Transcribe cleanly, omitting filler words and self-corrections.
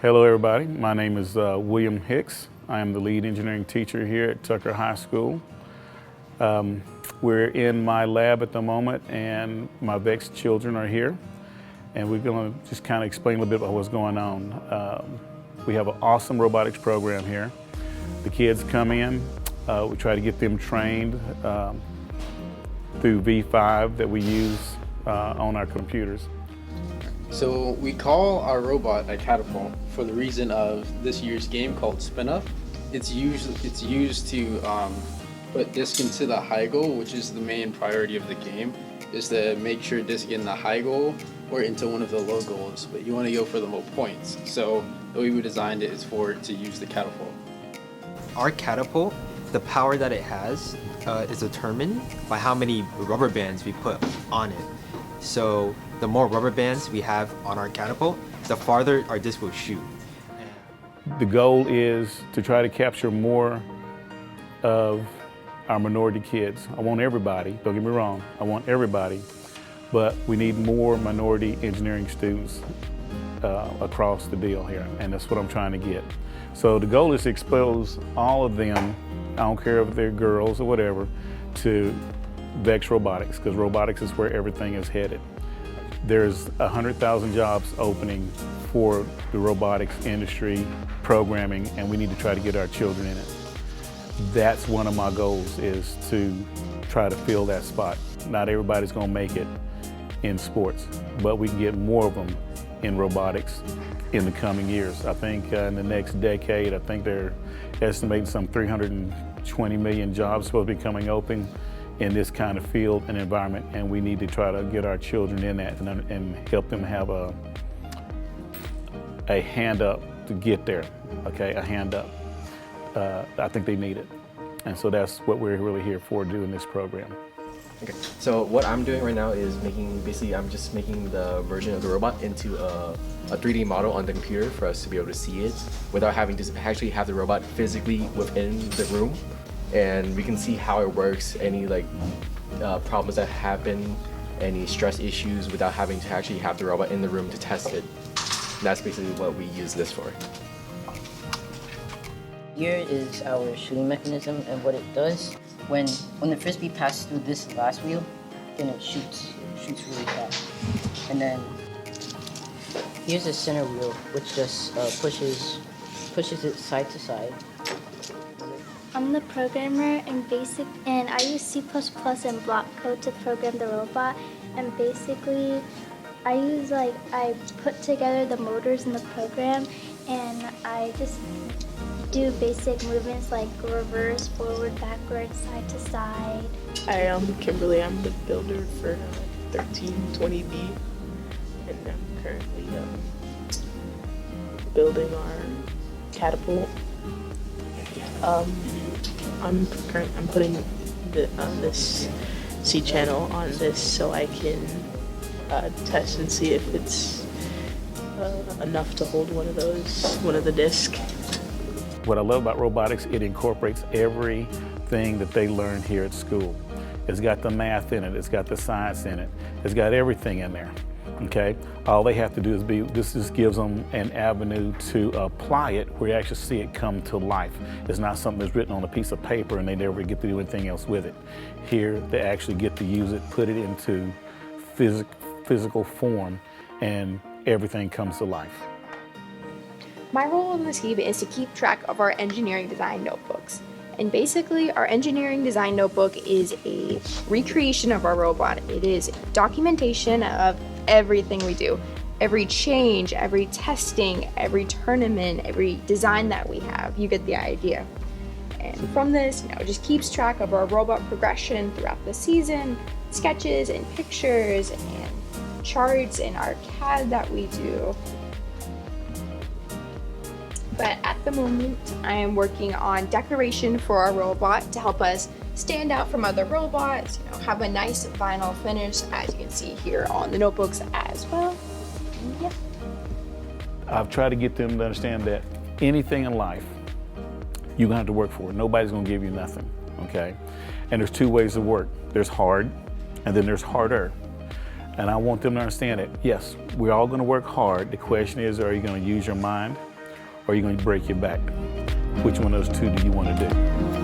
Hello everybody, my name is William Hicks. I am the lead engineering teacher here at Tucker High School. We're in my lab at the moment and my VEX children are here, and we're going to just kind of explain a little bit about what's going on. We have an awesome robotics program here. The kids come in, we try to get them trained through V5 that we use on our computers. So we call our robot a catapult for the reason of this year's game called Spin Up. It's used to put disc into the high goal, which is the main priority of the game, is to make sure disc in the high goal or into one of the low goals, but you want to go for the low points. So the way we designed it is for it to use the catapult. Our catapult, the power that it has is determined by how many rubber bands we put on it. So the more rubber bands we have on our catapult, the farther our disc will shoot. The goal is to try to capture more of our minority kids. I want everybody, don't get me wrong, I want everybody, but we need more minority engineering students across the deal here, and that's what I'm trying to get. So the goal is to expose all of them, I don't care if they're girls or whatever, to VEX Robotics, because robotics is where everything is headed. There's 100,000 jobs opening for the robotics industry programming, and we need to try to get our children in it. That's one of my goals, is to try to fill that spot. Not everybody's going to make it in sports, but we can get more of them in robotics in the coming years. I think in the next decade, I think they're estimating some 320 million jobs supposed to be coming open in this kind of field and environment, and we need to try to get our children in that and help them have a hand up to get there, okay, a hand up. I think they need it. And so that's what we're really here for, doing this program. Okay, so what I'm doing right now is I'm just making the version of the robot into a 3D model on the computer for us to be able to see it without having to actually have the robot physically within the room. And we can see how it works, any problems that happen, any stress issues without having to actually have the robot in the room to test it. And that's basically what we use this for. Here is our shooting mechanism, and what it does, when the frisbee passes through this last wheel, then it shoots really fast. And then here's the center wheel, which just pushes it side to side. I'm the programmer and I use C++ and block code to program the robot, and basically I put together the motors in the program, and I just do basic movements like reverse, forward, backward, side to side. Hi, I'm Kimberly. I'm the builder for 1320B, and I'm currently building our catapult. I'm putting this C channel on this so I can test and see if it's enough to hold one of the discs. What I love about robotics, it incorporates everything that they learned here at school. It's got the math in it, it's got the science in it, it's got everything in there, okay? All they have to do is this just gives them an avenue to apply it where you actually see it come to life. It's not something that's written on a piece of paper and they never get to do anything else with it. Here, they actually get to use it, put it into physical form, and everything comes to life. My role on the team is to keep track of our engineering design notebooks. And basically, our engineering design notebook is a recreation of our robot. It is documentation of everything we do. Every change, every testing, every tournament, every design that we have. You get the idea. And from this, it just keeps track of our robot progression throughout the season, sketches and pictures and charts in our CAD that we do. But at the moment, I am working on decoration for our robot to help us stand out from other robots, have a nice vinyl finish, as you can see here on the notebooks as well. Yep. I've tried to get them to understand that anything in life, you're gonna have to work for it. Nobody's gonna give you nothing, okay? And there's two ways to work. There's hard, and then there's harder. And I want them to understand that, yes, we're all gonna work hard. The question is, are you gonna use your mind or are you going to break your back? Which one of those two do you want to do?